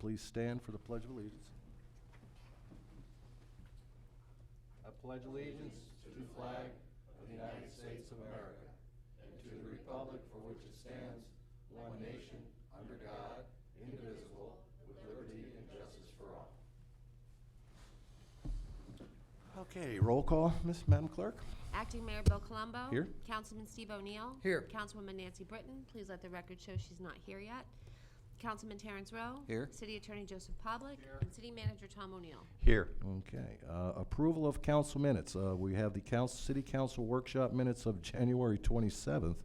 please stand for the Pledge of Allegiance. I pledge allegiance to the flag of the United States of America and to the republic for which it stands, one nation, under God, indivisible, with liberty and justice for all. Okay, roll call, Madam Clerk. Acting Mayor Bill Colombo. Here. Councilman Steve O'Neill. Here. Councilwoman Nancy Britton. Please let the record show she's not here yet. Councilman Terrence Rowe. Here. City Attorney Joseph Pavlik. And City Manager Tom O'Neill. Here. Okay, approval of council minutes. We have the City Council workshop minutes of January 27th,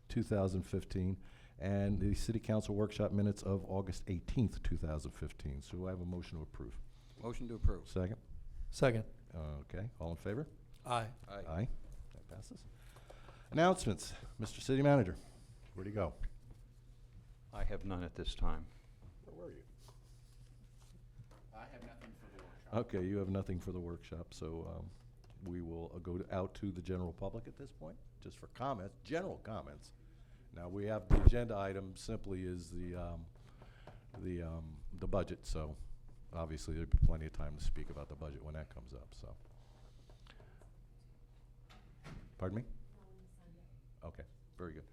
2015, and the City Council workshop minutes of August 18th, 2015. So I have a motion to approve. Motion to approve. Second? Second. Okay, all in favor? Aye. Aye. That passes. Announcements. Mr. City Manager, where'd he go? I have none at this time. Where were you? I have nothing for the workshop. Okay, you have nothing for the workshop, so we will out to the general public at this point, just for comments, general comments. Now, we have the agenda item simply is the budget, so obviously there'd be plenty of time to speak about the budget when that comes up, so. Pardon me? Okay, very good.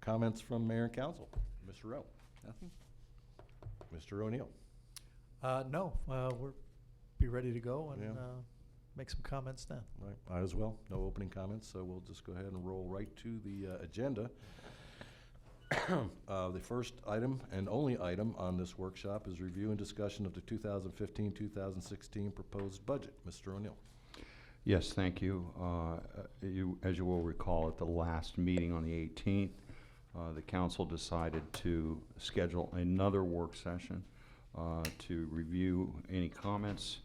Comments from Mayor and Council. Mr. Rowe. Nothing? Mr. O'Neill. No, we're be ready to go and Yeah. make some comments then. Right, might as well. No opening comments, so we'll just go ahead and roll right to the agenda. The first item and only item on this workshop is review and discussion of the 2015-2016 proposed budget. Mr. O'Neill. Yes, thank you. As you will recall, at the last meeting on the 18th, the council decided to schedule another work session to review any comments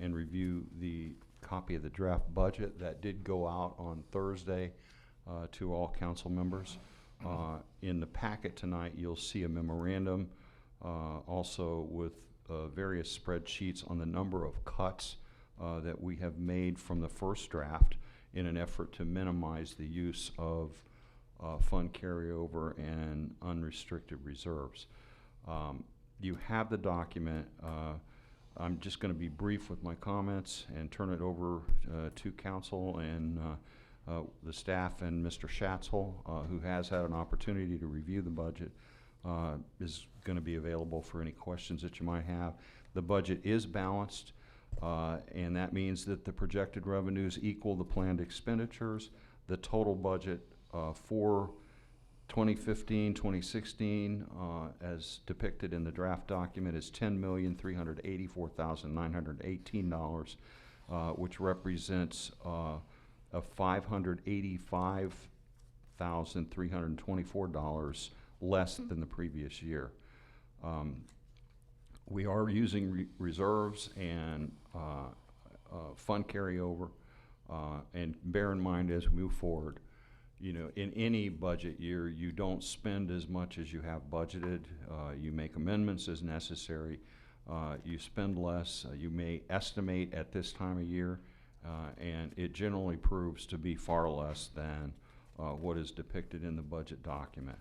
and review the copy of the draft budget that did go out on Thursday to all council members. In the packet tonight, you'll see a memorandum also with various spreadsheets on the number of cuts that we have made from the first draft in an effort to minimize the use of fund carryover and unrestricted reserves. You have the document. I'm just going to be brief with my comments and turn it over to council and the staff, and Mr. Schatzel, who has had an opportunity to review the budget, is going to be available for any questions that you might have. The budget is balanced. And that means that the projected revenues equal the planned expenditures. The total budget for 2015-2016, as depicted in the draft document, is $10,384,918, which represents a $585,324 less than the previous year. We are using reserves and fund carryover, and bear in mind as we move forward, you know, in any budget year, you don't spend as much as you have budgeted. You make amendments as necessary. You spend less. You may estimate at this time of year, and it generally proves to be far less than what is depicted in the budget document.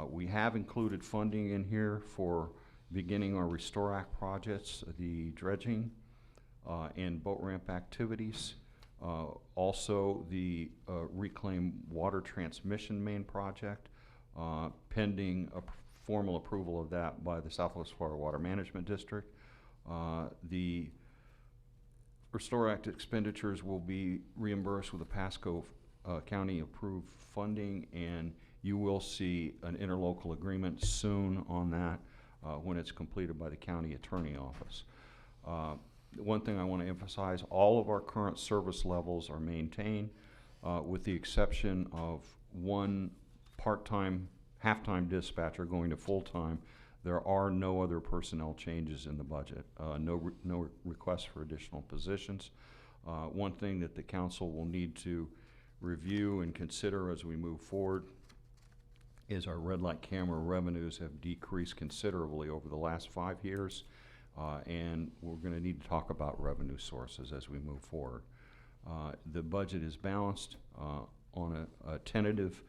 We have included funding in here for beginning our Restore Act projects, the dredging and boat ramp activities, also the reclaim water transmission main project, pending formal approval of that by the Southwest Florida Water Management District. The Restore Act expenditures will be reimbursed with the Pasco County approved funding, and you will see an interlocal agreement soon on that when it's completed by the county attorney office. One thing I want to emphasize, all of our current service levels are maintained with the exception of one part-time, half-time dispatcher going to full-time. There are no other personnel changes in the budget, no requests for additional positions. One thing that the council will need to review and consider as we move forward is our red light camera revenues have decreased considerably over the last 5 years, and we're going to need to talk about revenue sources as we move forward. The budget is balanced on a tentative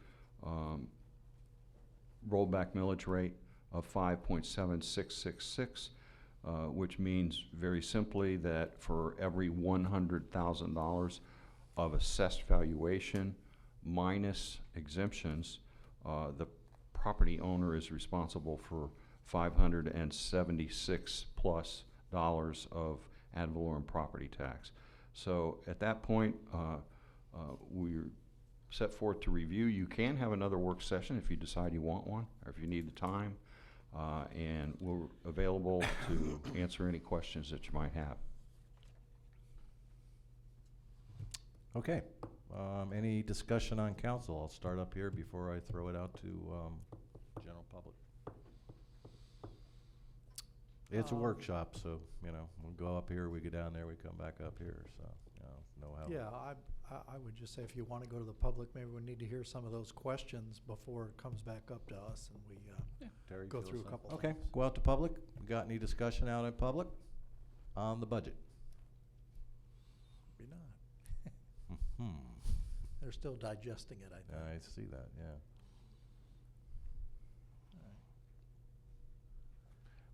rollback millage rate of 5.7666, which means very simply that for every $100,000 of assessed valuation minus exemptions, the property owner is responsible for $576 plus of ad valorem property tax. So at that point, we're set forth to review. You can have another work session if you decide you want one, or if you need the time, and we're available to answer any questions that you might have. Okay, any discussion on council? I'll start up here before I throw it out to, general public. It's a workshop, so, you know, we'll go up here, we go down there, we come back up here, so, you know how. Yeah, I would just say if you want to go to the public, maybe we need to hear some of those questions before it comes back up to us and we Terry go feels through a that. couple Okay, things. go out to public. We got any discussion out in public on the budget? Maybe not. Hmm. They're still digesting it, I think. I see that, yeah.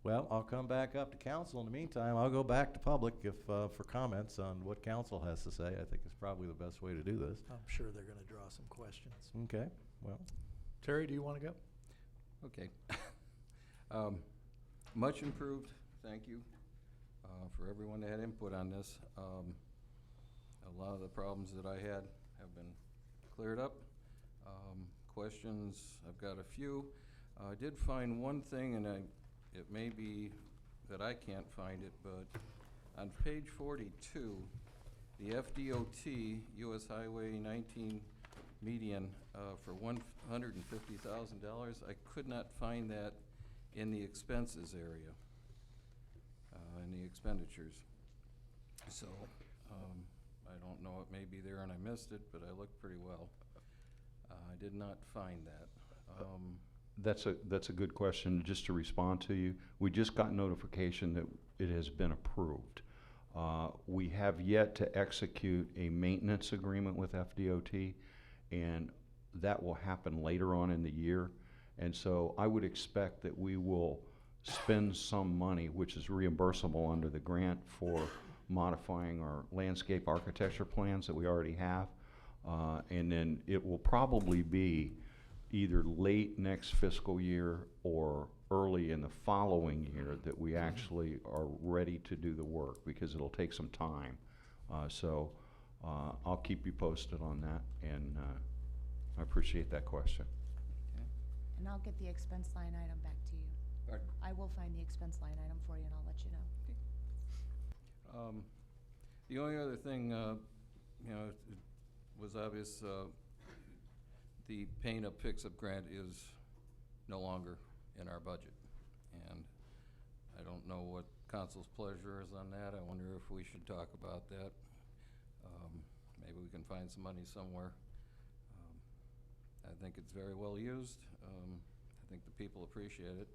Well, I'll come back up to council. In the meantime, I'll go back to public if, for comments on what council has to say. I think it's probably the best way to do this. I'm sure they're going to draw some questions. Okay, well, Terry, do you want to go? Okay. Much improved, thank you, for everyone that had input on this. A lot of the problems that I had have been cleared up. Questions, I've got a few. I did find one thing, and it may be that I can't find it, but on page 42, the FDOT US Highway 19 median for $150,000, I could not find that in the expenses area, in the expenditures. So I don't know, it may be there and I missed it, but I looked pretty well. I did not find that. That's a good question. Just to respond to you, we just got notification that it has been approved. We have yet to execute a maintenance agreement with FDOT, and that will happen later on in the year. And so I would expect that we will spend some money, which is reimbursable under the grant, for modifying our landscape architecture plans that we already have. And then it will probably be either late next fiscal year or early in the following year that we actually are ready to do the work, because it'll take some time. So I'll keep you posted on that, and I appreciate that question. And I'll get the expense line item back to you. Pardon? I will find the expense line item for you and I'll let you know. The only other thing, you know, it was obvious, the Paint Up Fix Up grant is no longer in our budget. And I don't know what council's pleasure is on that. I wonder if we should talk about that. Maybe we can find some money somewhere. I think it's very well used. I think the people appreciate it.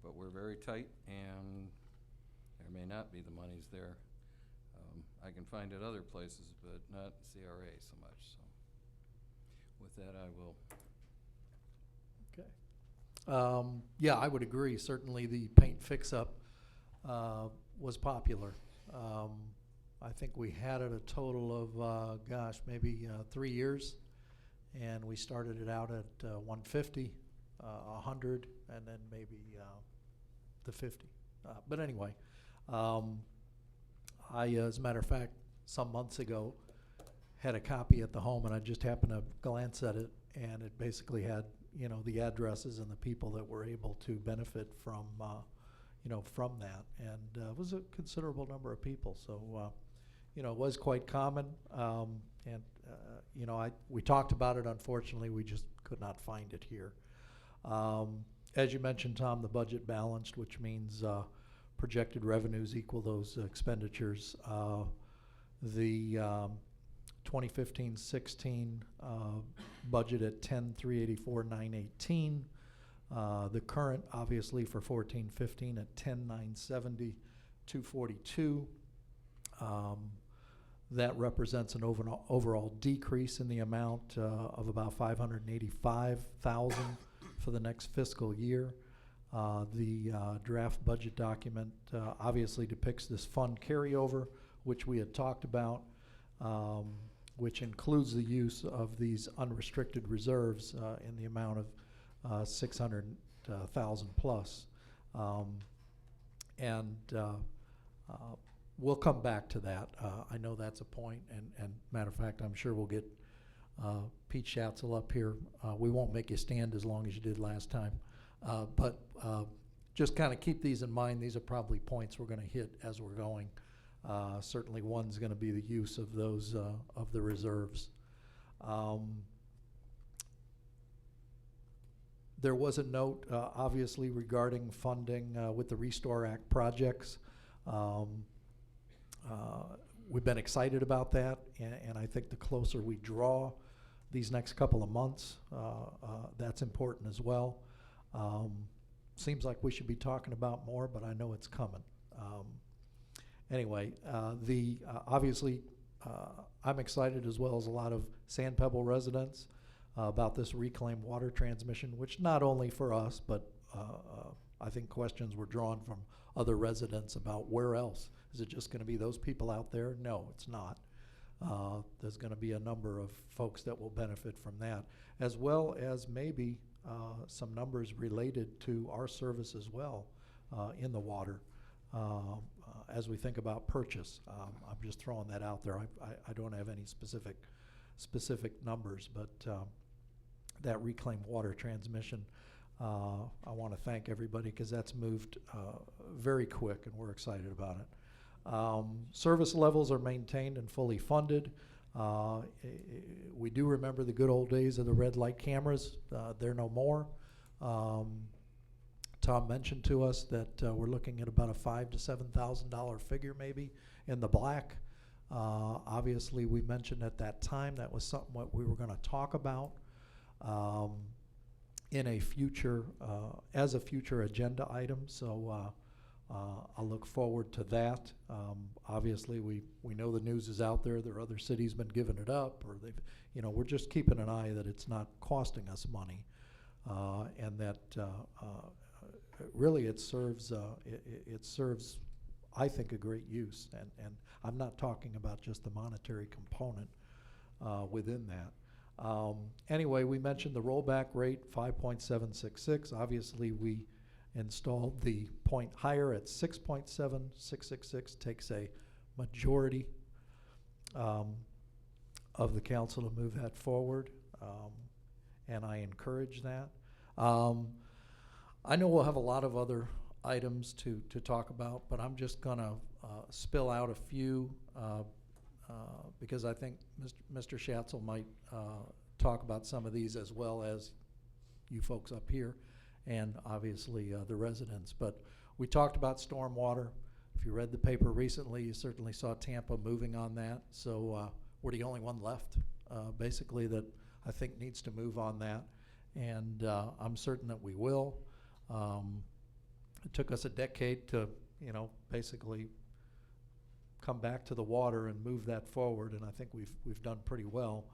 But we're very tight and there may not be the monies there. I can find it other places, but not CRA so much, so. With that, I will. Okay. Yeah, I would agree. Certainly the paint fix-up was popular. I think we had it a total of, gosh, maybe 3 years. And we started it out at 150, 100, and then maybe the 50. But anyway, I, as a matter of fact, some months ago, had a copy at the home, and I just happened to glance at it, and it basically had, you know, the addresses and the people that were able to benefit from, you know, from that, and it was a considerable number of people. So, you know, it was quite common, and you know, we talked about it. Unfortunately, we just could not find it here. As you mentioned, Tom, the budget balanced, which means projected revenues equal those expenditures. The 2015-16 budget at 10,384,918. The current, obviously, for 14-15 at 10,970,242. That represents an overall decrease in the amount of about $585,000 for the next fiscal year. The draft budget document obviously depicts this fund carryover, which we had talked about, which includes the use of these unrestricted reserves in the amount of 600,000 plus. We'll come back to that. I know that's a point, and matter of fact, I'm sure we'll get Pete Schatzel up here. We won't make you stand as long as you did last time. But just kind of keep these in mind. These are probably points we're going to hit as we're going. Certainly one's going to be the use of those, of the reserves. There was a note, obviously, regarding funding with the Restore Act projects. We've been excited about that, and I think the closer we draw these next couple of months, that's important as well. Seems like we should be talking about more, but I know it's coming. Anyway, obviously, I'm excited, as well as a lot of Sand Pebble residents, about this reclaimed water transmission, which not only for us, but I think questions were drawn from other residents about where else. Is it just going to be those people out there? No, it's not. There's going to be a number of folks that will benefit from that, as well as maybe some numbers related to our service as well in the water as we think about purchase. I'm just throwing that out there. I don't have any specific numbers, but that reclaimed water transmission, I want to thank everybody, because that's moved very quick, and we're excited about it. Service levels are maintained and fully funded. We do remember the good old days of the red light cameras. They're no more. Tom mentioned to us that we're looking at about a $5,000 to $7,000 figure maybe in the black. Obviously, we mentioned at that time that was something what we were going to talk about in a future, as a future agenda item. So I'll look forward to that. Obviously, we know the news is out there. There are other cities been giving it up, or they've, we're just keeping an eye that it's not costing us money, and that really it serves, I think, a great use. And I'm not talking about just the monetary component within that. Anyway, we mentioned the rollback rate, 5.766. Obviously, we installed the point higher at 6.7666. Takes a majority of the council to move that forward, and I encourage that. I know we'll have a lot of other items to talk about, but I'm just going to spill out a few because I think Mr. Schatzel might talk about some of these, as well as you folks up here, and obviously the residents. But we talked about stormwater. If you read the paper recently, you certainly saw Tampa moving on that. So we're the only one left, basically, that I think needs to move on that. And I'm certain that we will. It took us a decade to, basically come back to the water and move that forward, and I think we've done pretty well,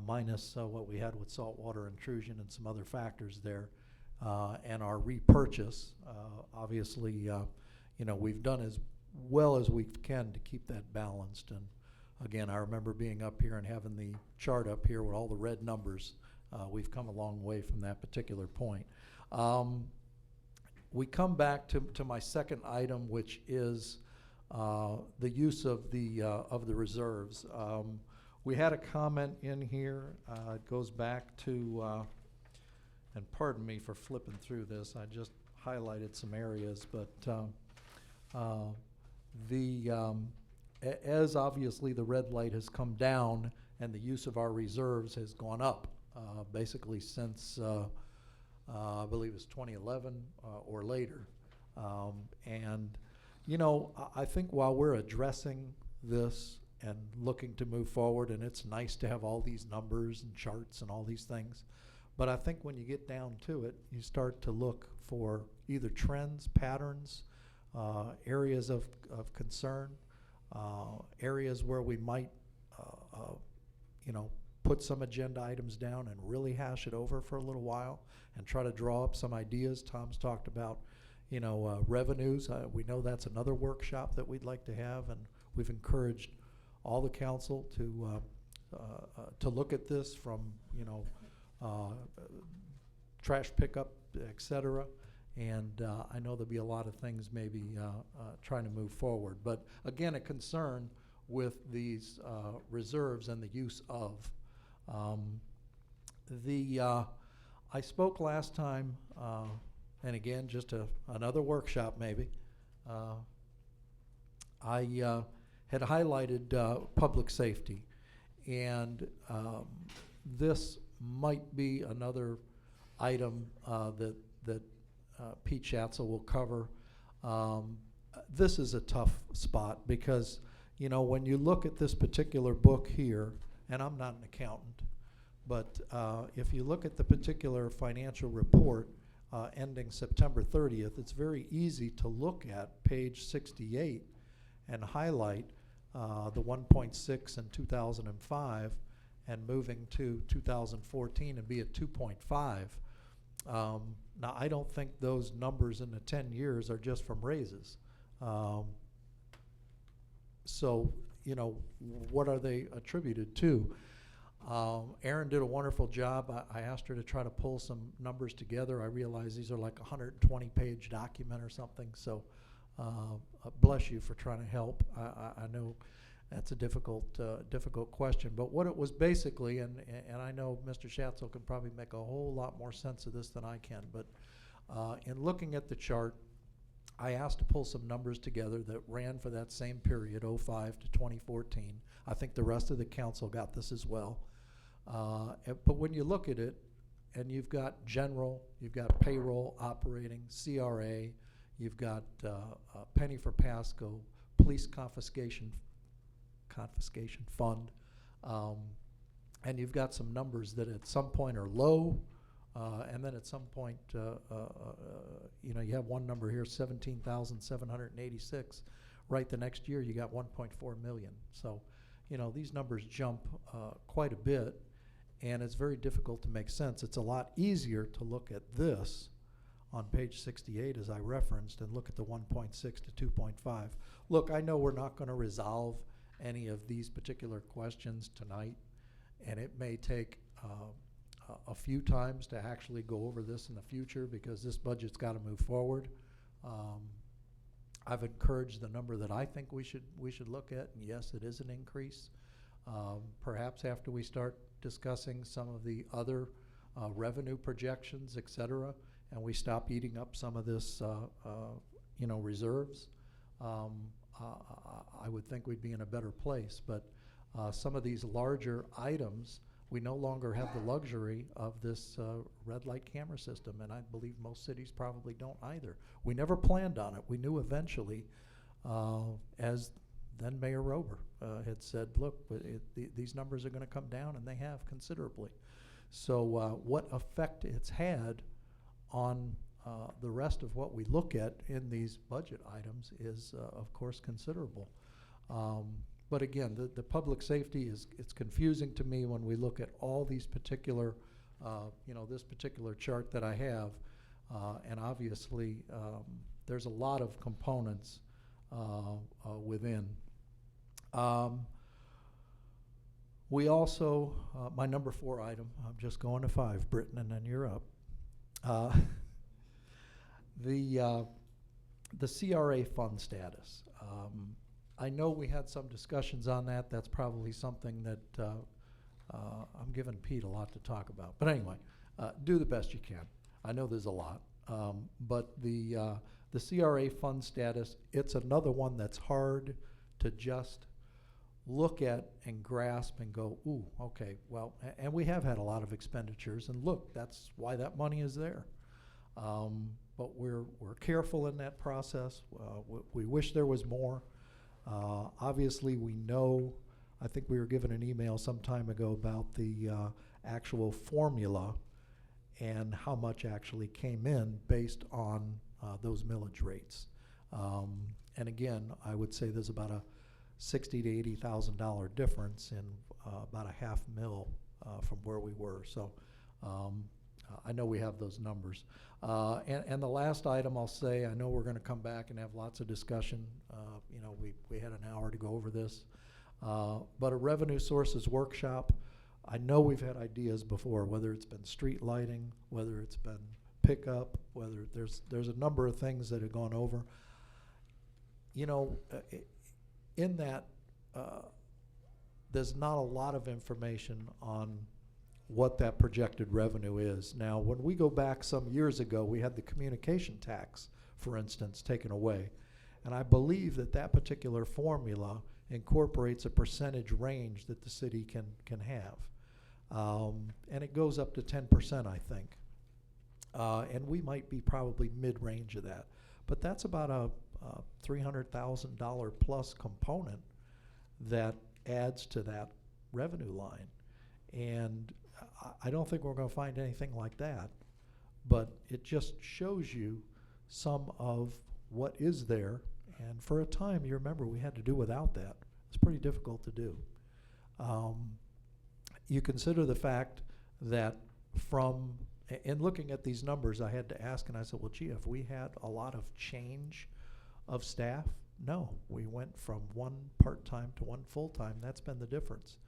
minus what we had with saltwater intrusion and some other factors there. And our repurchase, obviously, we've done as well as we can to keep that balanced. And again, I remember being up here and having the chart up here with all the red numbers. We've come a long way from that particular point. We come back to my second item, which is the use of the reserves. We had a comment in here. It goes back to, and pardon me for flipping through this. I just highlighted some areas, but as obviously the red light has come down and the use of our reserves has gone up, basically since I believe it's 2011 or later. And I think while we're addressing this and looking to move forward, and it's nice to have all these numbers and charts and all these things, but I think when you get down to it, you start to look for either trends, patterns, areas of concern, areas where we might, put some agenda items down and really hash it over for a little while and try to draw up some ideas. Tom's talked about, revenues. We know that's another workshop that we'd like to have, and we've encouraged all the council to look at this from, trash pickup, et cetera. And I know there'll be a lot of things maybe trying to move forward. But again, a concern with these reserves and the use of. I spoke last time, and again, just another workshop maybe. I had highlighted public safety, and this might be another item that Pete Schatzel will cover. This is a tough spot because, when you look at this particular book here, and I'm not an accountant, but if you look at the particular financial report ending September 30th, it's very easy to look at page 68 and highlight the 1.6 in 2005 and moving to 2014 and be at 2.5. Now, I don't think those numbers in the 10 years are just from raises. So, what are they attributed to? Erin did a wonderful job. I asked her to try to pull some numbers together. I realize these are like a 120-page document or something, so bless you for trying to help. I know that's a difficult question, but what it was basically, and I know Mr. Schatzel can probably make a whole lot more sense of this than I can, but in looking at the chart, I asked to pull some numbers together that ran for that same period, 05 to 2014. I think the rest of the council got this as well. But when you look at it, and you've got general, you've got payroll, operating, CRA, you've got penny for Pasco, police confiscation fund, and you've got some numbers that at some point are low, and then at some point, you have one number here, 17,786. Right the next year, you got 1.4 million. So, these numbers jump quite a bit, and it's very difficult to make sense. It's a lot easier to look at this on page 68, as I referenced, and look at the 1.6 to 2.5. Look, I know we're not going to resolve any of these particular questions tonight, and it may take a few times to actually go over this in the future because this budget's got to move forward. I've encouraged the number that I think we should look at, and yes, it is an increase. Perhaps after we start discussing some of the other revenue projections, et cetera, and we stop eating up some of this, reserves, I would think we'd be in a better place. But some of these larger items, we no longer have the luxury of this red light camera system, and I believe most cities probably don't either. We never planned on it. We knew eventually, as then Mayor Rober had said, look, these numbers are going to come down, and they have considerably. So what effect it's had on the rest of what we look at in these budget items is, of course, considerable. But again, the public safety it's confusing to me when we look at all these particular, this particular chart that I have, and obviously there's a lot of components within. We also, my number 4 item, I'm just going to 5, Britton, and then you're up. The CRA fund status. I know we had some discussions on that. That's probably something that I'm giving Pete a lot to talk about. But anyway, do the best you can. I know there's a lot. But the CRA fund status, it's another one that's hard to just look at and grasp and go, ooh, okay, well, and we have had a lot of expenditures, and look, that's why that money is there. But we're careful in that process. We wish there was more. Obviously, we know, I think we were given an email some time ago about the actual formula and how much actually came in based on those millage rates. And again, I would say there's about a $60,000 to $80,000 difference in about a $500,000 from where we were. So I know we have those numbers. And the last item I'll say, I know we're going to come back and have lots of discussion. You know, we had an hour to go over this. But a revenue sources workshop, I know we've had ideas before, whether it's been street lighting, whether it's been pickup, whether there's a number of things that have gone over. You know, in that, there's not a lot of information on what that projected revenue is. Now, when we go back some years ago, we had the communication tax, for instance, taken away. And I believe that that particular formula incorporates a percentage range that the city can have. And it goes up to 10%, I think. And we might be probably mid-range of that. But that's about a $300,000 plus component that adds to that revenue line. And I don't think we're going to find anything like that, but it just shows you some of what is there. And for a time, you remember, we had to do without that. It's pretty difficult to do. You consider the fact that in looking at these numbers, I had to ask, and I said, well, gee, have we had a lot of change of staff? No, we went from one part-time to one full-time. That's been the difference.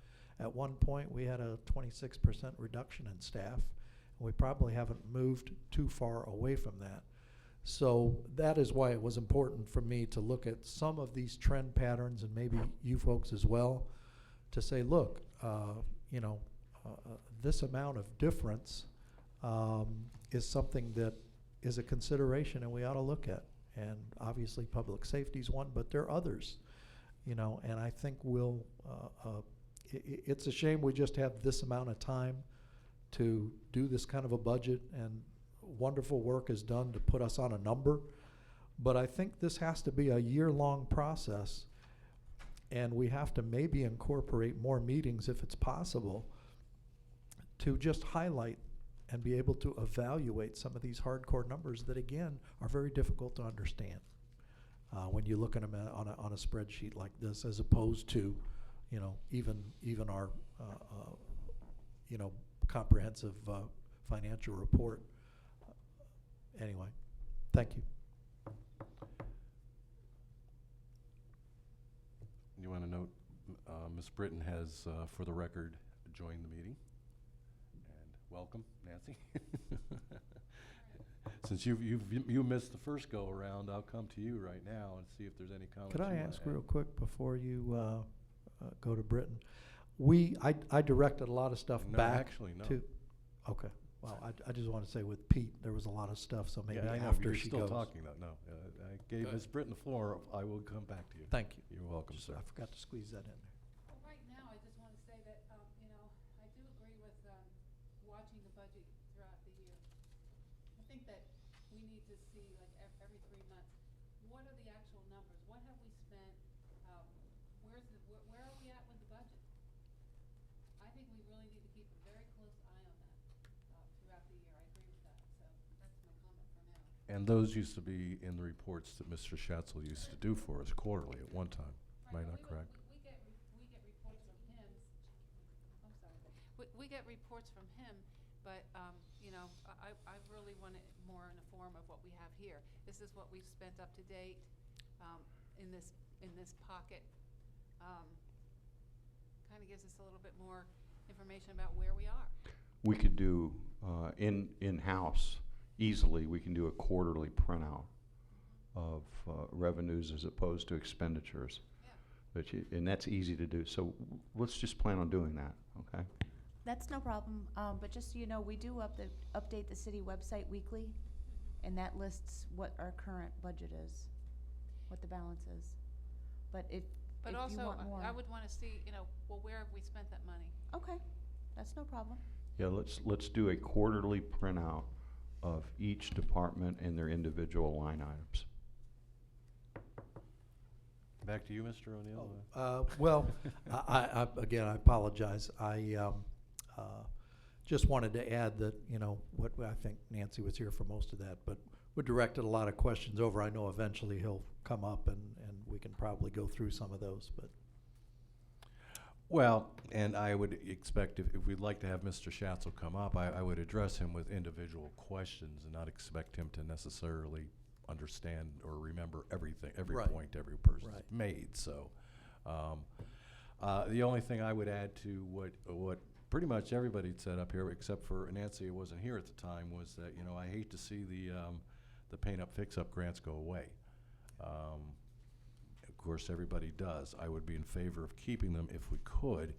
At one point, we had a 26% reduction in staff, and we probably haven't moved too far away from that. So that is why it was important for me to look at some of these trend patterns, and maybe you folks as well, to say, look, you know, this amount of difference is something that is a consideration and we ought to look at. And obviously public safety is one, but there are others, you know, and I think we'll, it's a shame we just have this amount of time to do this kind of a budget, and wonderful work is done to put us on a number. But I think this has to be a year-long process, and we have to maybe incorporate more meetings if it's possible to just highlight and be able to evaluate some of these hardcore numbers that, again, are very difficult to understand when you look at them on a spreadsheet like this, as opposed to, you know, even our, you know, comprehensive financial report. Anyway, thank you. You want to note, Ms. Britton has, for the record, joined the meeting. And welcome, Nancy. Since you missed the first go around, I'll come to you right now and see if there's any comments. Could I you wanna ask add. real quick before you go to Britton? I directed a lot of stuff No, back actually, no. to. Okay. Well, I just want to say with Pete, there was a lot of stuff, so maybe Yeah, I know, after you're she still goes. talking though. No, I gave Go Ms. Britton the floor. I will come back to you. Thank you. You're welcome, Just- sir. I forgot to squeeze that in there. Well, right now, I just want to say that, you know, I do agree with, watching the budget throughout the year. I think that we need to see, like, every 3 months, what are the actual numbers? What have we spent? Where are we at with the budget? I think we really need to keep a very close eye on that, throughout the year. I agree with that, so that's my comment for now. And those used to be in the reports that Mr. Schatzel used to do for us quarterly at one time. Am I not correct? We get reports from him. I'm sorry. We get reports from him, but, you know, I really want it more in the form of what we have here. This is what we've spent up to date, in this pocket. Kind of gives us a little bit more information about where we are. We could do, in-house, easily, we can do a quarterly printout of revenues as opposed to expenditures. Yeah. And that's easy to do. So let's just plan on doing that, okay? That's no problem, but just so you know, we do update the city website weekly, and that lists what our current budget is, what the balance is. But if But you also, want more. I would want to see, you know, well, where have we spent that money? Okay, that's no problem. Yeah, let's do a quarterly printout of each department and their individual line items. Back to you, Mr. O'Neill. Well, again, I apologize. I just wanted to add that, you know, what I think Nancy was here for most of that, but we directed a lot of questions over. I know eventually he'll come up and we can probably go through some of those, but. Well, and I would expect if we'd like to have Mr. Schatzel come up, I would address him with individual questions and not expect him to necessarily understand or remember everything, every Right. point every person's Right. made, so. The only thing I would add to what pretty much everybody said up here, except for Nancy, who wasn't here at the time, was that, you know, I hate to see the paint up, fix up grants go away. Of course, everybody does. I would be in favor of keeping them if we could.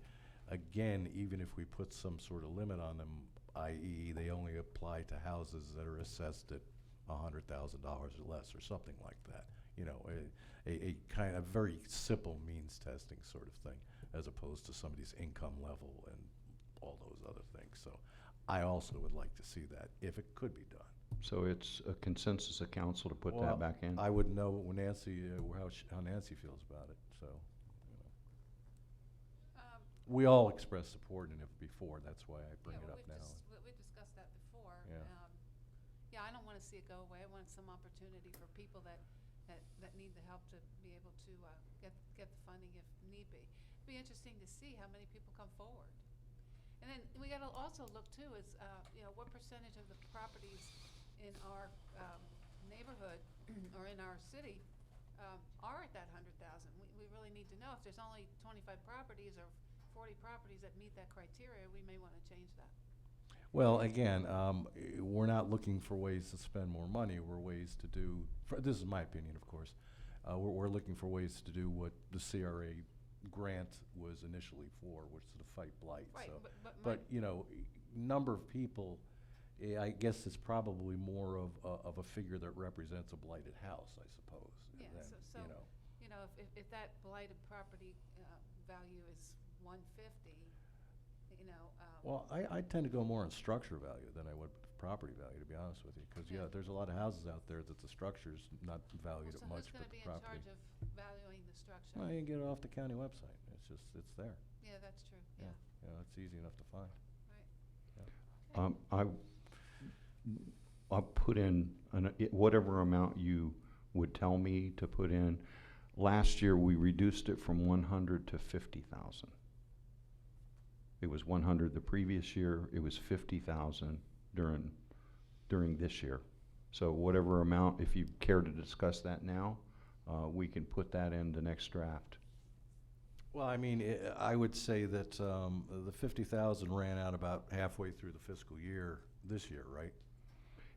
Again, even if we put some sort of limit on them, i.e. they only apply to houses that are assessed at $100,000 or less or something like that. You know, a kind of very simple means testing sort of thing, as opposed to somebody's income level and all those other things. So I also would like to see that if it could be done. So it's a consensus of council to put Well, that back in? I would know when Nancy, how Nancy feels about it, so. You know. We all expressed support in it before, that's why I bring it up now. We discussed that before. Yeah. Yeah, I don't wanna see it go away. I want some opportunity for people that need the help to be able to, get the funding if need be. Be interesting to see how many people come forward. And then we gotta also look too is, you know, what percentage of the properties in our, neighborhood or in our city, are at that 100,000. We really need to know. If there's only 25 properties or 40 properties that meet that criteria, we may wanna change that. Well, again, we're not looking for ways to spend more money, we're ways to do, this is my opinion, of course, we're looking for ways to do what the CRA grant was initially for, which is to fight blight, Right, so. but You know, number of people, I guess it's probably more of a figure that represents a blighted house, I suppose. Yeah, than, so, you know. you know, if that blighted property, value is 150, you know, Well, I tend to go more on structure value than I would property value, to be honest with you, because, Yeah. yeah, there's a lot of houses out there that the structure's not valued so at much, who's but gonna the be in property. charge of valuing the structure? Well, you can get it off the county website, it's there, Yeah, that's true, yeah, you know, it's easy enough to find. right. I'll put in whatever amount you would tell me to put in. Last year, we reduced it from 100 to 50,000. It was 100 the previous year, it was 50,000 during this year. So whatever amount, if you care to discuss that now, we can put that in the next draft. Well, I mean, I would say that the 50,000 ran out about halfway through the fiscal year this year, right?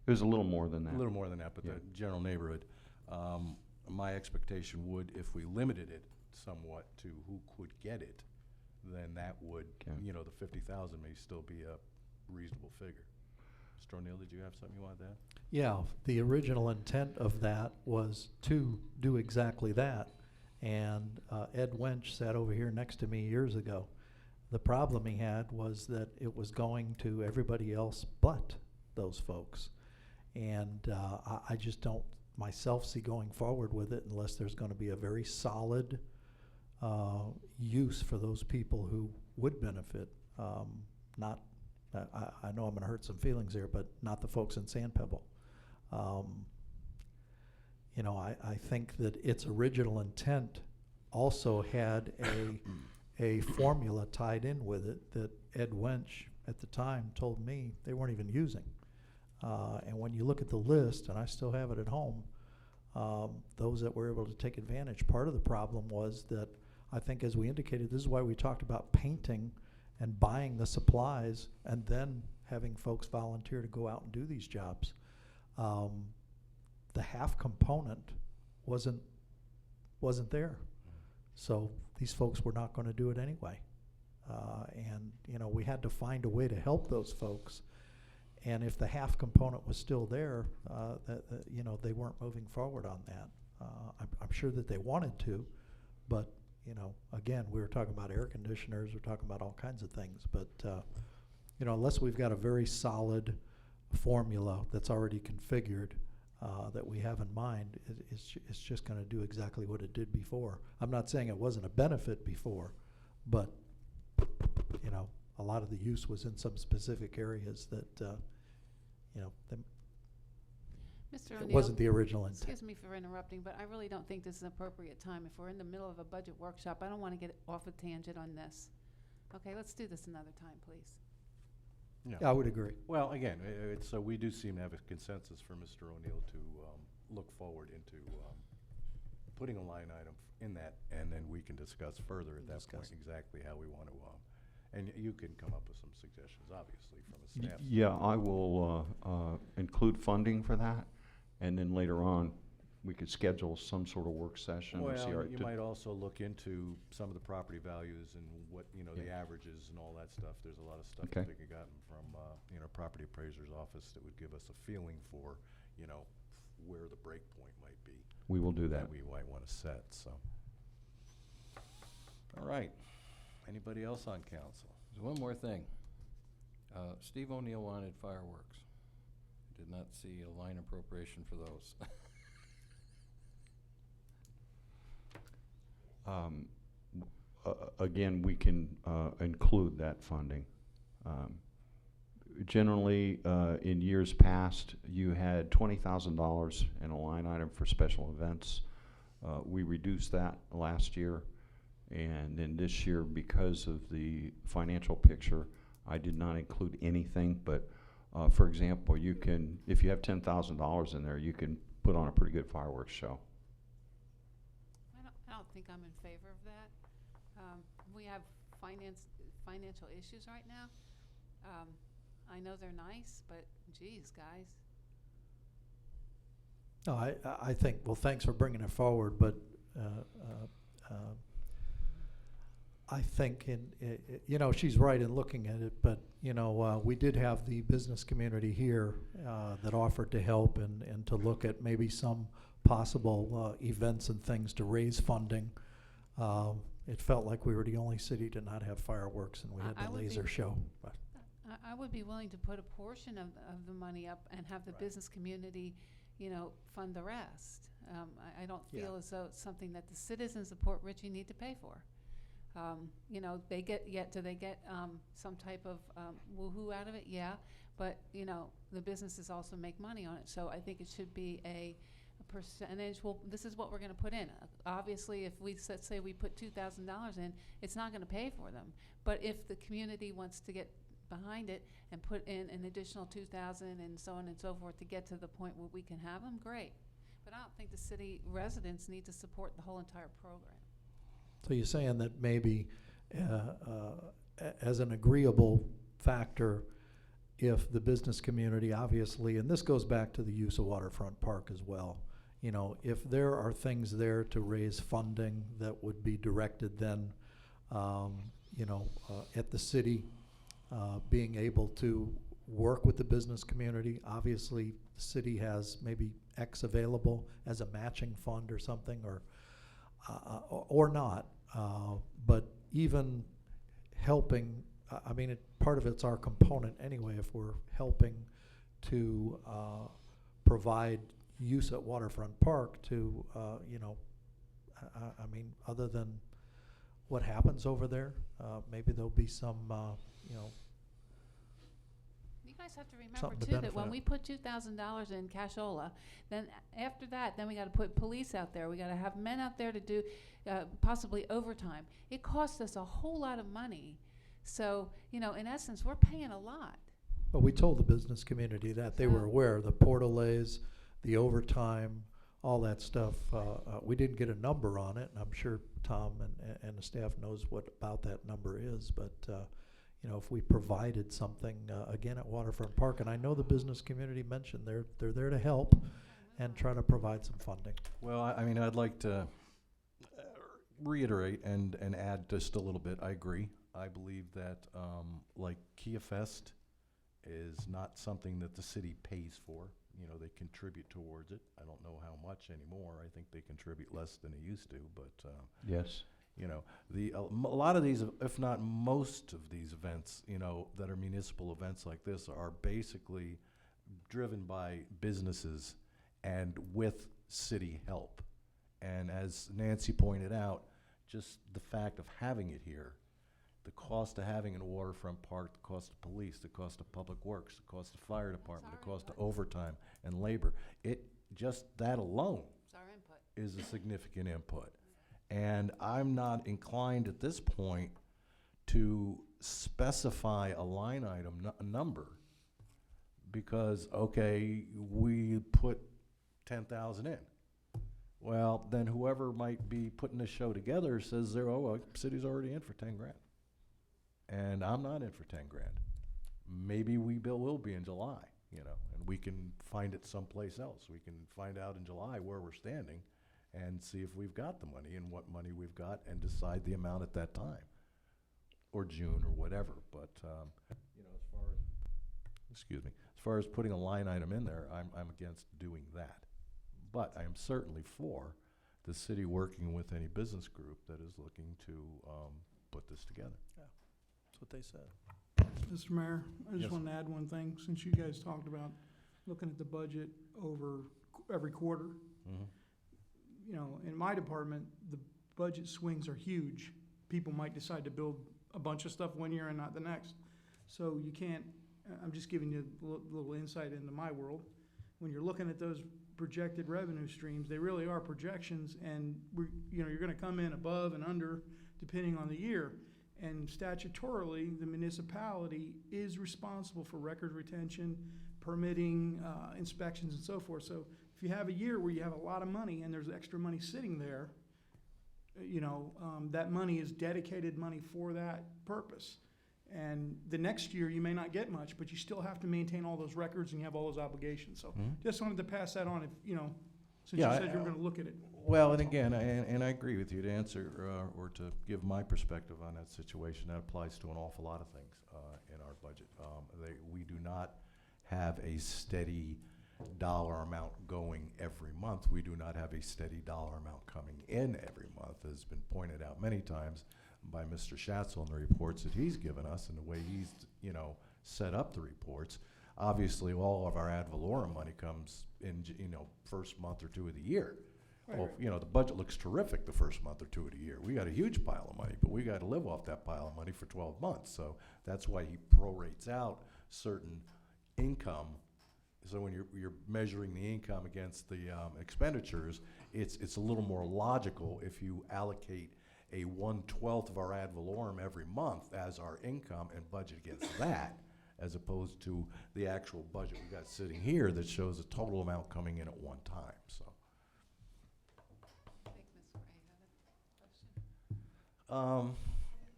It was a little more than that. A little more than that, but Yeah. the general neighborhood. My expectation would, if we limited it somewhat to who could get it, then that would, Okay. you know, the 50,000 may still be a reasonable figure. Mr. O'Neill, did you have something you wanted to add? Yeah, the original intent of that was to do exactly that. And Ed Wench sat over here next to me years ago. The problem he had was that it was going to everybody else but those folks. And I just don't myself see going forward with it unless there's going to be a very solid use for those people who would benefit. Not, I know I'm going to hurt some feelings here, but not the folks in Sand Pebble. You know, I think that its original intent also had a formula tied in with it that Ed Wench at the time told me they weren't even using. And when you look at the list, and I still have it at home, those that were able to take advantage, part of the problem was that I think, as we indicated, this is why we talked about painting and buying the supplies and then having folks volunteer to go out and do these jobs. The half component wasn't there. So these folks were not going to do it anyway. And, you know, we had to find a way to help those folks. And if the half component was still there, you know, they weren't moving forward on that. I'm sure that they wanted to, but, you know, again, we were talking about air conditioners, we're talking about all kinds of things. But, you know, unless we've got a very solid formula that's already configured, that we have in mind, it's just going to do exactly what it did before. I'm not saying it wasn't a benefit before, but, you know, a lot of the use was in some specific areas that, you know, Mr. it O'Neill, wasn't the original intent. excuse me for interrupting, but I really don't think this is an appropriate time. If we're in the middle of a budget workshop, I don't want to get off a tangent on this. Okay, let's do this another time, please. Yeah, I would agree. Well, again, so we do seem to have a consensus for Mr. O'Neill to look forward into putting a line item in that, and then we can discuss further at that point Discuss. exactly how we want to, and you can come up with some suggestions, obviously, from a staff. Yeah, I will include funding for that, and then later on, we could schedule some sort of work session. or see Well, our you di- might also look into some of the property values and what, the Yeah. averages and all that stuff. There's a lot of stuff Okay. that we could gotten from, property appraiser's office that would give us a feeling for, where the break point might be. We will do that. We might want to set, so. All right. Anybody else on council? There's one more thing. Steve O'Neill wanted fireworks. Did not see a line appropriation for those. Again, we can include that funding. Generally, in years past, you had $20,000 in a line item for special events. We reduced that last year, and then this year, because of the financial picture, I did not include anything, but for example, you can, if you have $10,000 in there, you can put on a pretty good fireworks show. I don't think I'm in favor of that. We have financial issues right now. I know they're nice, but geez, guys. No, I think, well, thanks for bringing it forward, but I think she's right in looking at it, but, we did have the business community here that offered to help and to look at maybe some possible events and things to raise funding. It felt like we were the only city to not have fireworks, and we had I the would be- laser show. But I would be willing to put a portion of the money up and have the Right. business community, fund the rest. I don't Yeah. feel as though it's something that the citizens of Port Richey need to pay for. They do they get some type of woohoo out of it? Yeah, but, the businesses also make money on it, so I think it should be a percentage. Well, this is what we're gonna put in. Obviously, if let's say we put $2,000 in, it's not gonna pay for them. But if the community wants to get behind it and put in an additional 2,000 and so on and so forth to get to the point where we can have them, great. But I don't think the city residents need to support the whole entire program. so you're saying that maybe as an agreeable factor, if the business community, obviously, and this goes back to the use of Waterfront Park as well, if there are things there to raise funding that would be directed then, at the city, being able to work with the business community. Obviously, the city has maybe X available as a matching fund or something, or not. But even helping, part of it's our component anyway, if we're helping to provide use at Waterfront Park to, other than what happens over there, maybe there'll be some, You guys have to remember Something to too, that benefit when it. we put $2,000 in cashola, then after that, then we gotta put police out there, we gotta have men out there to do, possibly overtime. It costs us a whole lot of money, so, in essence, we're paying a lot. but we told the business community that they were aware, the portalays, the overtime, all that stuff. We didn't get a number on it, and I'm sure Tom and the staff knows what about that number is, but, if we provided something, again, at Waterfront Park, and I know the business community mentioned they're there to help and try to provide some funding. Well, I'd like to reiterate and add just a little bit. I agree. I believe that, like Kia Fest is not something that the city pays for. They contribute towards it. I don't know how much anymore. I think they contribute less than they used to, but, Yes. a lot of these, if not most of these events, that are municipal events like this are basically driven by businesses and with city help. And as Nancy pointed out, just the fact of having it here, the cost of having it in Waterfront Park, the cost of police, the cost of public works, the cost of fire department, the cost of overtime and labor, just that alone It's our input. is a significant input. And I'm not inclined at this point to specify a line item, a number, because, okay, we put 10,000 in. Well, then whoever might be putting this show together says they're, oh, well, city's already in for 10 grand. And I'm not in for 10 grand. Maybe will be in July, and we can find it someplace else. We can find out in July where we're standing and see if we've got the money and what money we've got and decide the amount at that time, or June or whatever. But, as far as putting a line item in there, I'm against doing that. But I am certainly for the city working with any business group that is looking to put this together. That's what they said. Mr. Mayor, I Yes. just want to add one thing, since you guys talked about looking at the budget over every quarter. Mhm. In my department, the budget swings are huge. People might decide to build a bunch of stuff one year and not the next. So you can't, I'm just giving you a little insight into my world. When you're looking at those projected revenue streams, they really are projections, and you're gonna come in above and under depending on the year. And statutorily, the municipality is responsible for record retention, permitting, inspections, and so forth. So if you have a year where you have a lot of money and there's extra money sitting there, that money is dedicated money for that purpose. And the next year, you may not get much, but you still have to maintain all those records and you have all those obligations. So just wanted to pass that on, if, since you Yeah, said you were gonna look at it. Well, and again, and I agree with you, to answer or to give my perspective on that situation. That applies to an awful lot of things in our budget. We do not have a steady dollar amount going every month. We do not have a steady dollar amount coming in every month, as has been pointed out many times by Mr. Schatzel in the reports that he's given us and the way he's set up the reports. Obviously, all of our ad valorem money comes in, first month or two of the year. Well, the budget looks terrific the first month or two of the year. We got a huge pile of money, but we got to live off that pile of money for 12 months. So that's why he prorates out certain income. So when you're measuring the income against the expenditures, it's a little more logical if you allocate a 1/12 of our ad valorem every month as our income and budget against that, as opposed to the actual budget we got sitting here that shows the total amount coming in at one time. So. I think Ms. Gray had a question.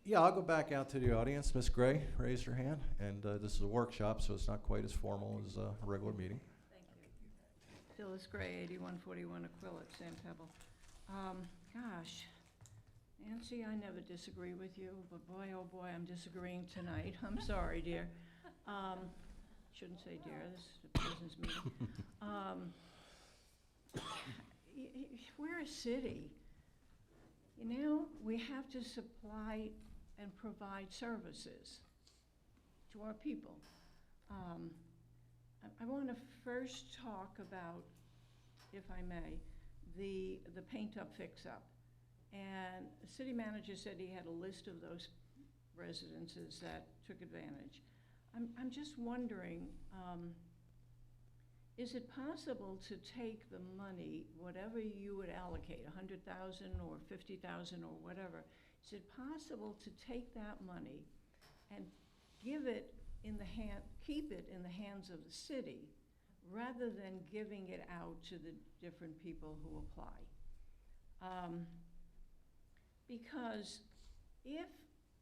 Yeah, I'll go back out to the audience. Ms. Gray raised her hand, and this is a workshop, so it's not quite as formal as a regular meeting. Thank you. Phyllis Gray, 8141 Aquila, San Pebble. Gosh, Nancy, I never disagree with you, but boy, oh boy, I'm disagreeing tonight. I'm sorry, dear. Shouldn't say dear, this is a business meeting. We're a city. We have to supply and provide services to our people. I want to first talk about, if I may, the paint up, fix up. And the city manager said he had a list of those residences that took advantage. I'm just wondering, is it possible to take the money, whatever you would allocate, 100,000 or 50,000 or whatever, is it possible to take that money and keep it in the hands of the city, rather than giving it out to the different people who apply? Because if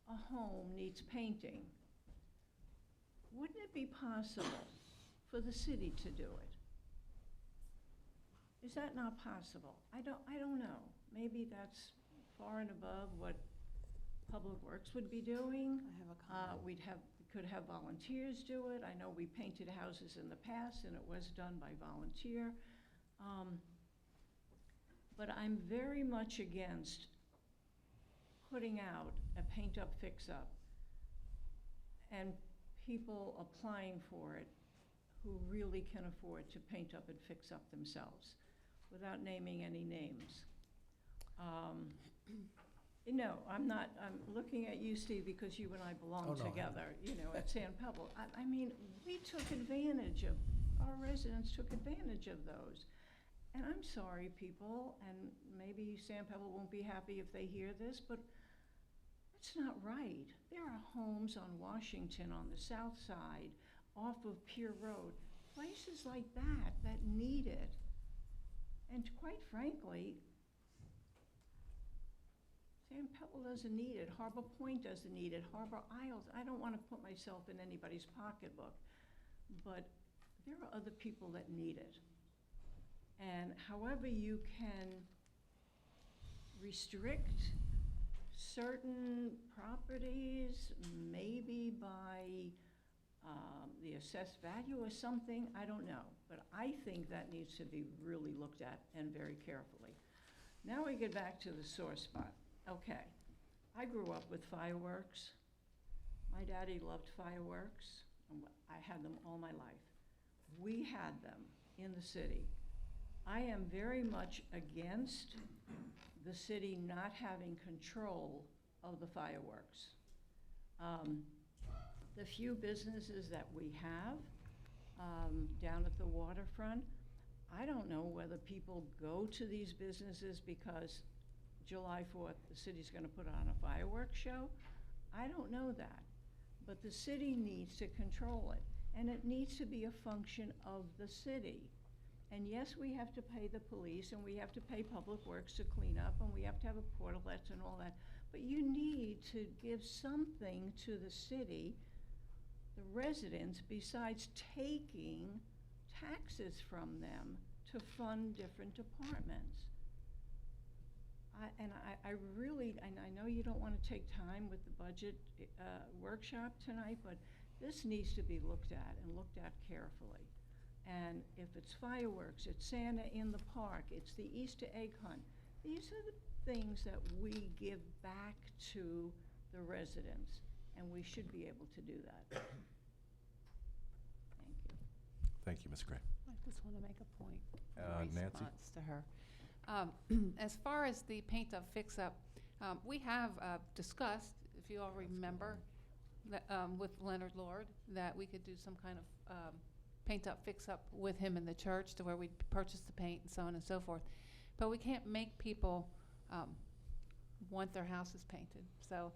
a home needs painting, wouldn't it be possible for the city to do it? Is that not possible? I don't know. Maybe that's far and above what Public Works would be doing. I have a comment. We could have volunteers do it. I know we painted houses in the past and it was done by volunteer. But I'm very much against putting out a paint up, fix up, and people applying for it who really can afford to paint up and fix up themselves, without naming any names. No, I'm looking at you, Steve, because you and I belong Oh, no. together, at San Pebble. I mean, we took advantage of, our residents took advantage of those. And I'm sorry, people, and maybe San Pebble won't be happy if they hear this, but That's not right. There are homes on Washington on the south side, off of Pier Road, places like that need it. And quite frankly, San Pablo doesn't need it, Harbor Point doesn't need it, Harbor Isles. I don't want to put myself in anybody's pocketbook, but there are other people that need it. And however you can restrict certain properties, maybe by the assessed value or something, I don't know. But I think that needs to be really looked at and very carefully. Now we get back to the sore spot. Okay, I grew up with fireworks. My daddy loved fireworks, and I had them all my life. We had them in the city. I am very much against the city not having control of the fireworks. The few businesses that we have down at the waterfront, I don't know whether people go to these businesses because July 4th, the city's gonna put on a fireworks show. I don't know that, but the city needs to control it, and it needs to be a function of the city. And yes, we have to pay the police, and we have to pay Public Works to clean up, and we have to have a portalets and all that, but you need to give something to the city, the residents, besides taking taxes from them to fund different departments. I really, and I know you don't want to take time with the budget workshop tonight, but this needs to be looked at and looked at carefully. And if it's fireworks, it's Santa in the park, it's the Easter egg hunt, these are the things that we give back to the residents, and we should be able to do that. Thank you. Thank you, Ms. Gray. I just want to make a point in Nancy? response to her. As far as the paint up, fix up, we have discussed, if you all remember, that, with Leonard Lord, that we could do some kind of paint up, fix up with him in the church to where we'd purchase the paint and so on and so forth. But we can't make people want their houses painted. So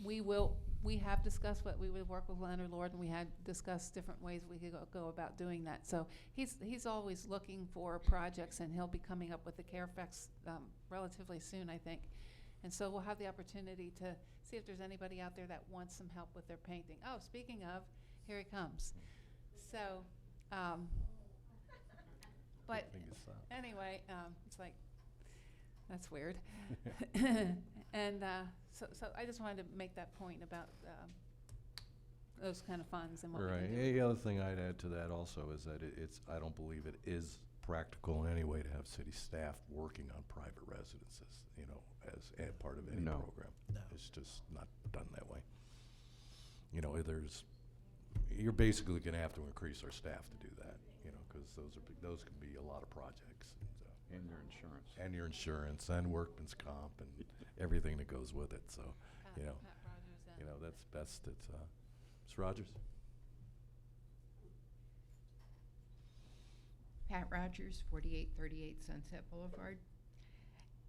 we have discussed what we would work with Leonard Lord, and we had discussed different ways we could go about doing that. So he's always looking for projects, and he'll be coming up with the Carfax relatively soon, I think. And so we'll have the opportunity to see if there's anybody out there that wants some help with their painting. Oh, speaking of, here he comes. So, but anyway, it's like, that's weird. And so I just wanted to make that point about those kind of funds and what we Right. can do. The other thing I'd add to that also is that it's, I don't believe it is practical in any way to have city staff working on private residences, you know, as a part of any No. program. No. It's just not done that way. You know, you're basically gonna have to increase our staff to do that, you know, because those can be a lot of projects. And your insurance. And your insurance and workman's comp and everything that goes with it, so, you know. Pat Rogers and- You know, that's best, it's, Ms. Rogers? Pat Rogers, 4838 Sunset Boulevard.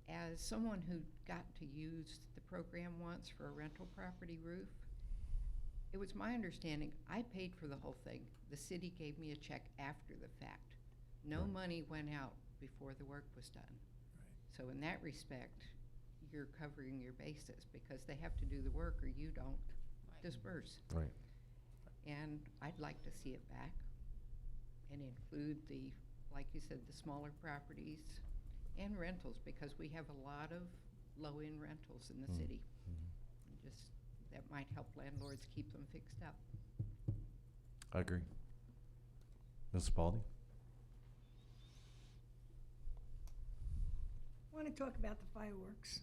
As someone who got to use the program once for a rental property roof, it was my understanding, I paid for the whole thing. The city gave me a check after the fact. No Right. money went out before the work was done. Right. So in that respect, you're covering your bases because they have to do the work or you don't disperse. Right. And I'd like to see it back and include the, like you said, the smaller properties and rentals, because we have a lot of low-end rentals in the Mm. city. Mhm. And just, that might help landlords keep them fixed up. I agree. Ms. Spalding? I want to talk about the fireworks.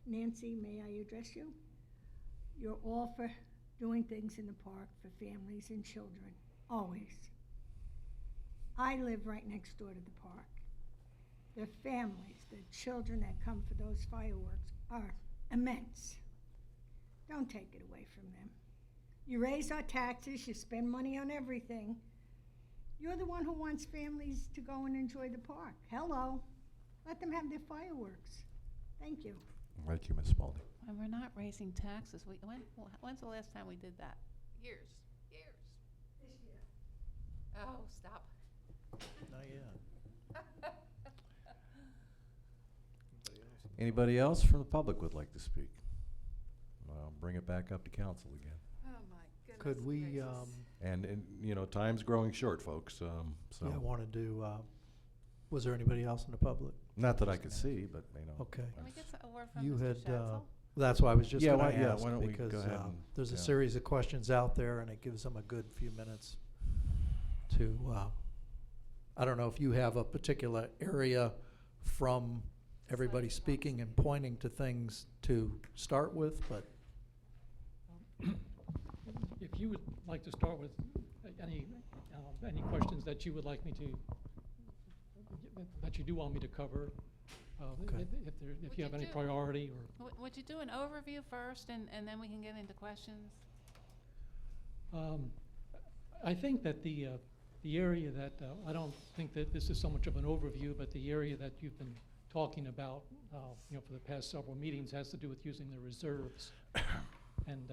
Nancy, may I address you? You're all for doing things in the park for families and children, always. I live right next door to the park. The families, the children that come for those fireworks are immense. Don't take it away from them. You raise our taxes, you spend money on everything. You're the one who wants families to go and enjoy the park. Hello, let them have their fireworks. Thank you. Thank you, Ms. Spalding. And we're not raising taxes. When's the last time we did that? Years. This year. Oh, stop. Not yet. Anybody else from the public would like to speak? I'll bring it back up to council again. Oh, my goodness Could we, gracious. And, you know, time's growing short, folks, so. yeah, I wanted to, was there anybody else in the public? Not that I could see, but, you know. Okay. Can we get a word from You Mr. had, Schatzel? that's why I was just Yeah, gonna why- yeah, ask, why don't we because go ahead and- there's a yeah. series of questions out there, and it gives them a good few minutes to, I don't know if you have a particular area from everybody speaking and pointing to things to start with, but If you would like to start with any questions that you would like me to, that you do want me to cover, Okay. if you have any do- priority or. Would you do an overview first, and then we can get into questions? I think that the area that, I don't think that this is so much of an overview, but the area that you've been talking about, for the past several meetings has to do with using the reserves. And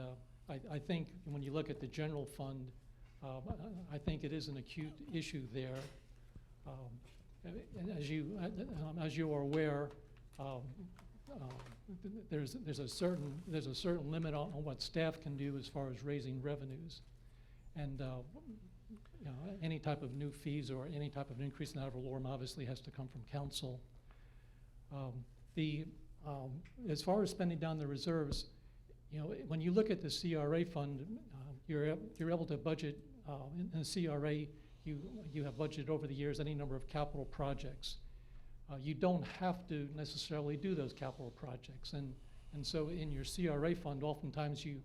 I think when you look at the general fund, I think it is an acute issue there. And as you are aware, there's a certain limit on what staff can do as far as raising revenues. And any type of new fees or any type of increase in ad valorem obviously has to come from council. As far as spending down the reserves, when you look at the CRA fund, you're able to budget in the CRA. You have budgeted over the years any number of capital projects. You don't have to necessarily do those capital projects, and so in your CRA fund, oftentimes you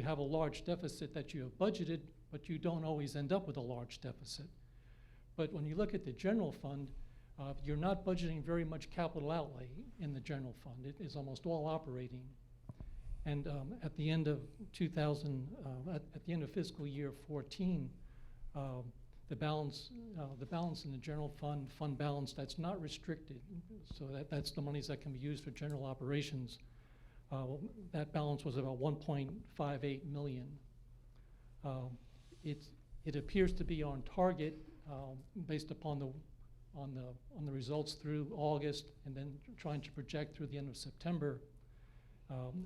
have a large deficit that you have budgeted, but you don't always end up with a large deficit. But when you look at the general fund, you're not budgeting very much capital outlay in the general fund. It is almost all operating. And at the end of at the end of fiscal year 14, the balance in the general fund balance that's not restricted, so that's the monies that can be used for general operations. That balance was about 1.58 million. It appears to be on target based upon the results through August, and then trying to project through the end of September.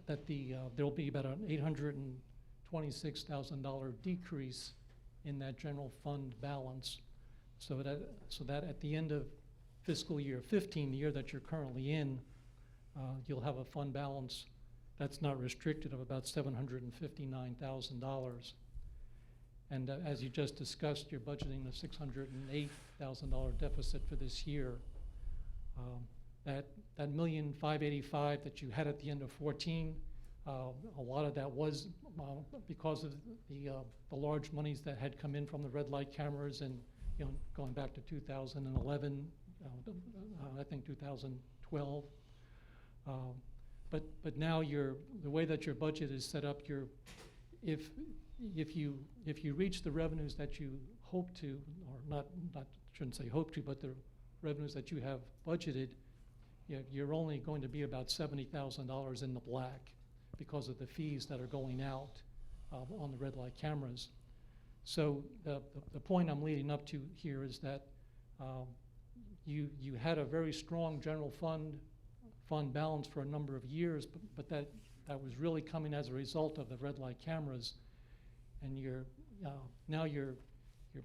That there'll be about an $826,000 decrease in that general fund balance, so that at the end of fiscal year 15, the year that you're currently in, you'll have a fund balance that's not restricted of about $759,000. And as you just discussed, you're budgeting a $608,000 deficit for this year. That $1,585,000 that you had at the end of 14, a lot of that was because of the large monies that had come in from the red light cameras, and going back to 2011, I think 2012. But now the way that your budget is set up, if you reach the revenues that you hope to, or not shouldn't say hope to, but the revenues that you have budgeted, you're only going to be about $70,000 in the black because of the fees that are going out on the red light cameras. So the point I'm leading up to here is that you had a very strong general fund balance for a number of years, but that was really coming as a result of the red light cameras, and now you're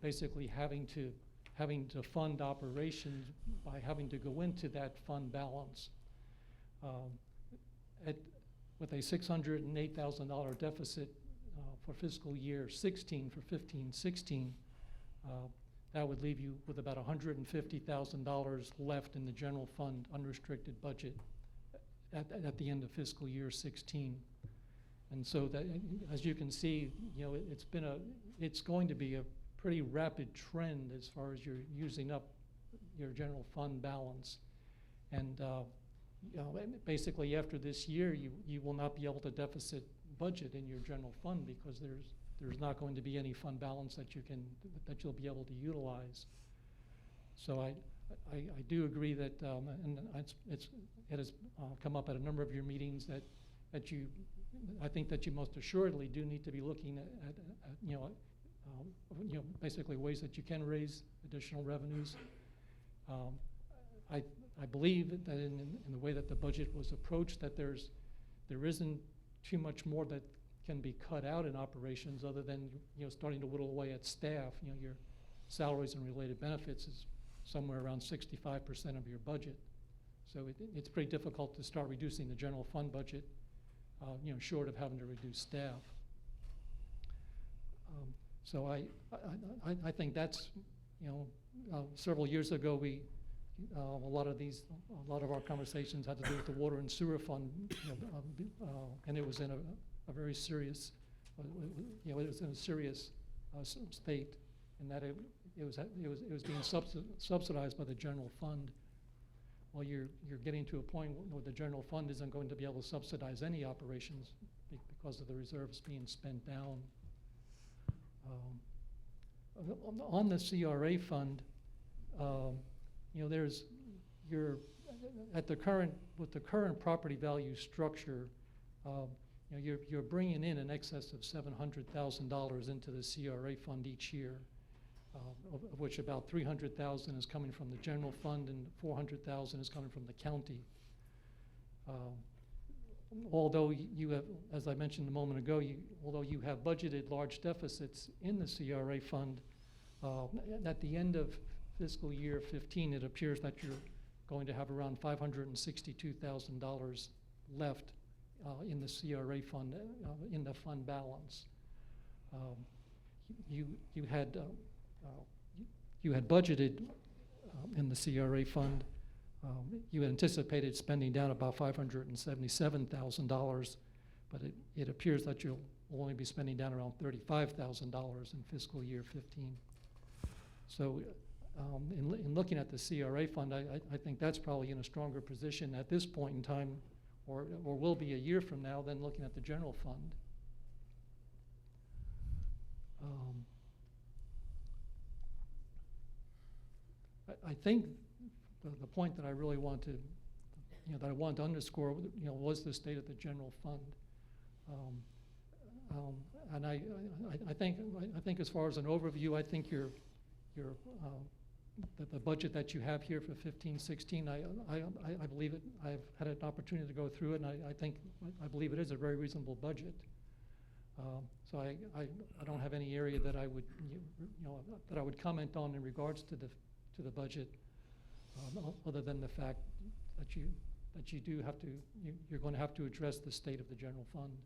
basically having to fund operations by having to go into that fund balance. With a $608,000 deficit for fiscal year 16, for 15-16, that would leave you with about $150,000 left in the general fund unrestricted budget at the end of fiscal year 16. And so that, as you can see, it's going to be a pretty rapid trend as far as you're using up your general fund balance. And basically after this year, you will not be able to deficit budget in your general fund because there's not going to be any fund balance that you'll be able to utilize. So I do agree that, and it has come up at a number of your meetings that you, I think that you most assuredly do need to be looking at basically ways that you can raise additional revenues. I believe that in the way that the budget was approached, that there isn't too much more that can be cut out in operations other than starting to whittle away at staff. Your salaries and related benefits is somewhere around 65% of your budget. So it's pretty difficult to start reducing the general fund budget, short of having to reduce staff. So I think that's, several years ago a lot of our conversations had to do with the water and sewer fund, and it was in a very serious, it was in a serious state, in that it was being subsidized by the general fund. Well, you're getting to a point where the general fund isn't going to be able to subsidize any operations because of the reserves being spent down. On the CRA fund, there's with the current property value structure, you're bringing in excess of $700,000 into the CRA fund each year, of which about $300,000 is coming from the general fund and $400,000 is coming from the county. Although you have, as I mentioned a moment ago, although you have budgeted large deficits in the CRA fund, at the end of fiscal year 15, it appears that you're going to have around $562,000 left in the CRA fund, in the fund balance. You had budgeted in the CRA fund. You anticipated spending down about $577,000, but it appears that you'll only be spending down around $35,000 in fiscal year 15. So in looking at the CRA fund, I think that's probably in a stronger position at this point in time, or will be a year from now, than looking at the general fund. I think the point that I really want to, that I want to underscore, was the state of the general fund. And I think as far as an overview, I think the budget that you have here for 15-16, I believe it. I've had an opportunity to go through it, and I believe it is a very reasonable budget. So I don't have any area that I would comment on in regards to the budget, other than the fact that you're going to have to address the state of the general fund.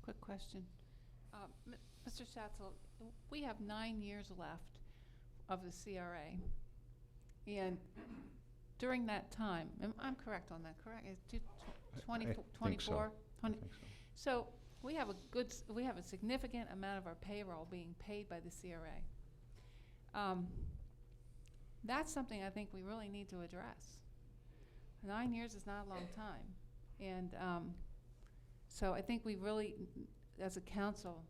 Quick question. Mr. Schatzel, we have 9 years left of the CRA. And during that time, I'm correct on that, correct? It's 24? So we have a significant amount of our payroll being paid by the CRA. That's something I think we really need to address. 9 years is not a long time. And so I think we really, as a council,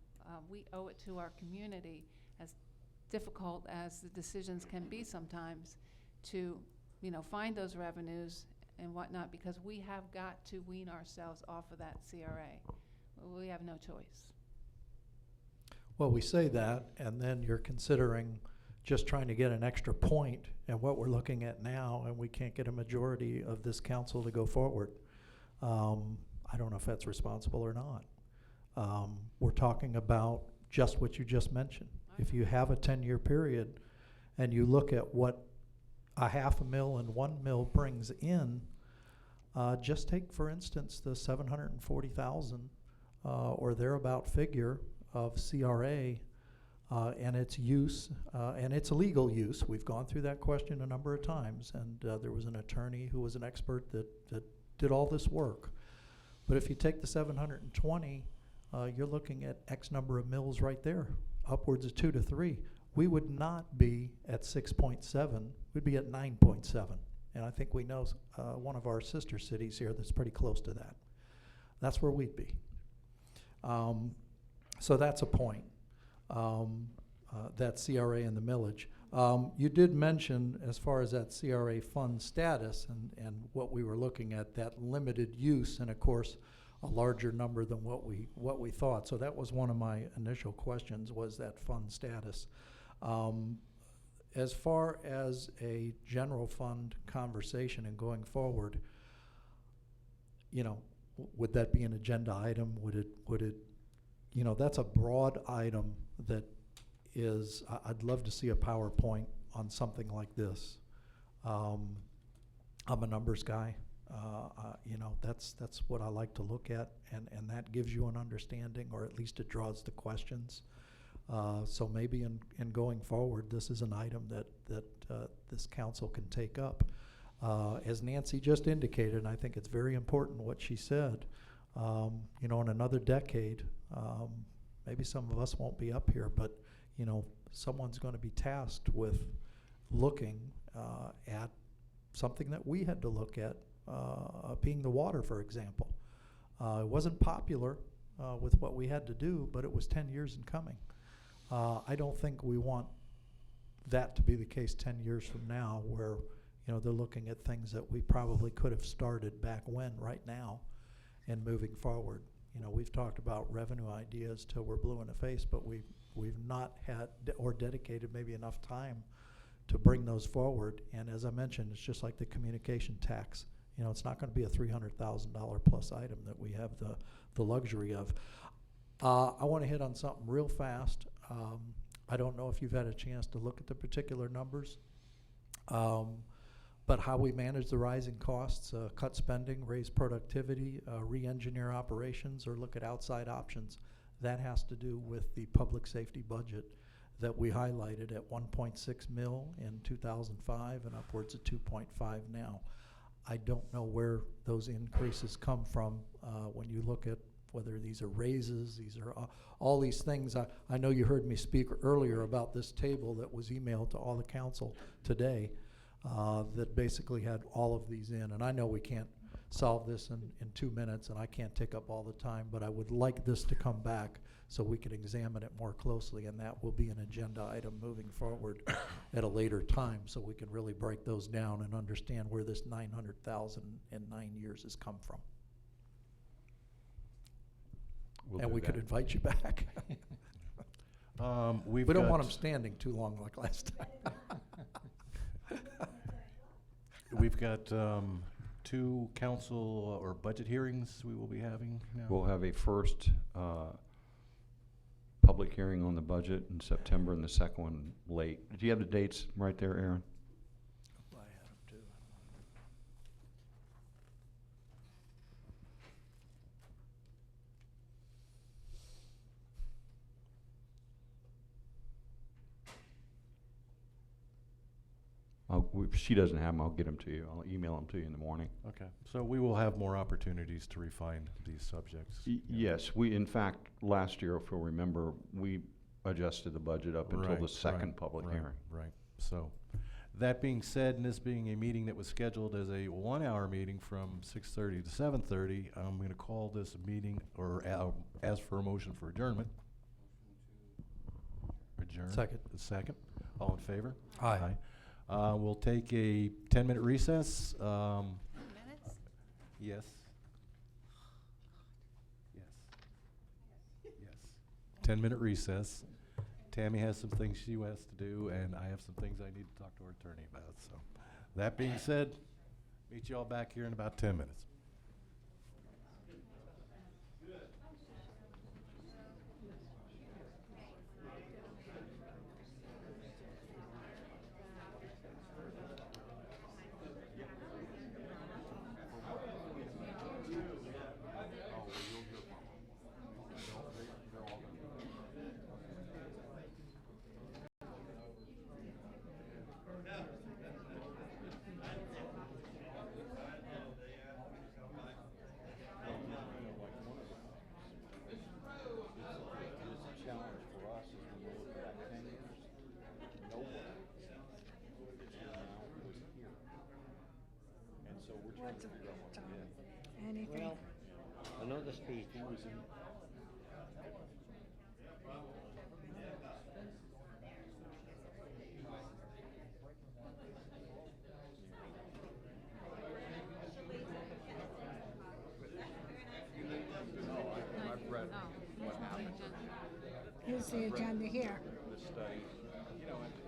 we owe it to our community, as difficult as the decisions can be sometimes, to find those revenues and whatnot, because we have got to wean ourselves off of that CRA. We have no choice. Well, we say that, and then you're considering just trying to get an extra point, and what we're looking at now, and we can't get a majority of this council to go forward. I don't know if that's responsible or not. We're talking about just what you just mentioned. If you have a 10-year period and you look at what a $500,000 and $1 million brings in, just take, for instance, the $740,000 or thereabout figure of CRA and its use, and its legal use. We've gone through that question a number of times, and there was an attorney who was an expert that did all this work. But if you take the 720, you're looking at X number of mills right there, upwards of 2 to 3. We would not be at 6.7, we'd be at 9.7. And I think we know one of our sister cities here that's pretty close to that. That's where we'd be. So that's a point, that CRA and the millage. You did mention, as far as that CRA fund status and what we were looking at, that limited use, and of course, a larger number than what we thought. So that was one of my initial questions, was that fund status. As far as a general fund conversation and going forward, you know, would that be an agenda item? Would it, you know, that's a broad item that is, I'd love to see a PowerPoint on something like this. I'm a numbers guy. You know, that's what I like to look at, and that gives you an understanding, or at least it draws the questions. So maybe in going forward, this is an item that this council can take up. As Nancy just indicated, and I think it's very important what she said, you know, in another decade, maybe some of us won't be up here, but, you know, someone's going to be tasked with looking at something that we had to look at, being the water, for example. It wasn't popular with what we had to do, but it was 10 years in coming. I don't think we want that to be the case 10 years from now, where, you know, they're looking at things that we probably could have started back when, right now, and moving forward. You know, we've talked about revenue ideas till we're blue in the face, but we've not had or dedicated maybe enough time to bring those forward. And as I mentioned, it's just like the communication tax. You know, it's not going to be a $300,000 plus item that we have the luxury of. I want to hit on something real fast. I don't know if you've had a chance to look at the particular numbers, but how we manage the rising costs, cut spending, raise productivity, re-engineer operations, or look at outside options, that has to do with the public safety budget that we highlighted at 1.6 mil in 2005 and upwards of 2.5 now. I don't know where those increases come from when you look at whether these are raises, these are all these things. I know you heard me speak earlier about this table that was emailed to all the council today that basically had all of these in. And I know we can't solve this in 2 minutes, and I can't take up all the time, but I would like this to come back so we can examine it more closely, and that will be an agenda item moving forward at a later time, so we can really break those down and understand where this 900,000 in 9 years has come from. We'll and do we could that. invite you back. We don't want them standing too long like last time. We've got 2 council or budget hearings we will be having now. We'll have a first public hearing on the budget in September, and the second one late. Do you have the dates right there, Aaron? I had them too. If she doesn't have them, I'll get them to you. I'll email them to you in the morning. Okay, so we will have more opportunities to refine these subjects. Yes, in fact, last year, if you'll remember, we adjusted the budget up until the second public hearing. Right, so, that being said, and this being a meeting that was scheduled as a 1-hour meeting from 6:30 to 7:30, I'm gonna call this meeting, or ask for a motion for adjournment. Adjourn. Second. All in favor? Aye. We'll take a 10-minute recess. 10 minutes? Yes. Yes. 10-minute recess. Tammy has some things she has to do, and I have some things I need to talk to our attorney about. So, that being said, meet you all back here in about 10 minutes. Anything. Another speed, he was in.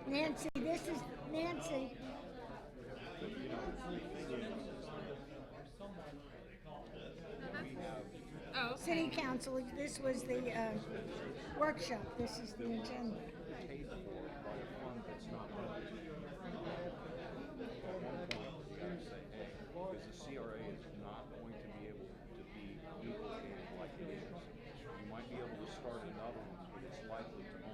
Nancy, this is Nancy. Oh, okay. City Council, this was the workshop, this is the agenda. Paid for by a fund that's not running. At one point, you gotta say, hey, because the CRA is not going to be able to be duplicated like it is. You might be able to start another one, but it's likely to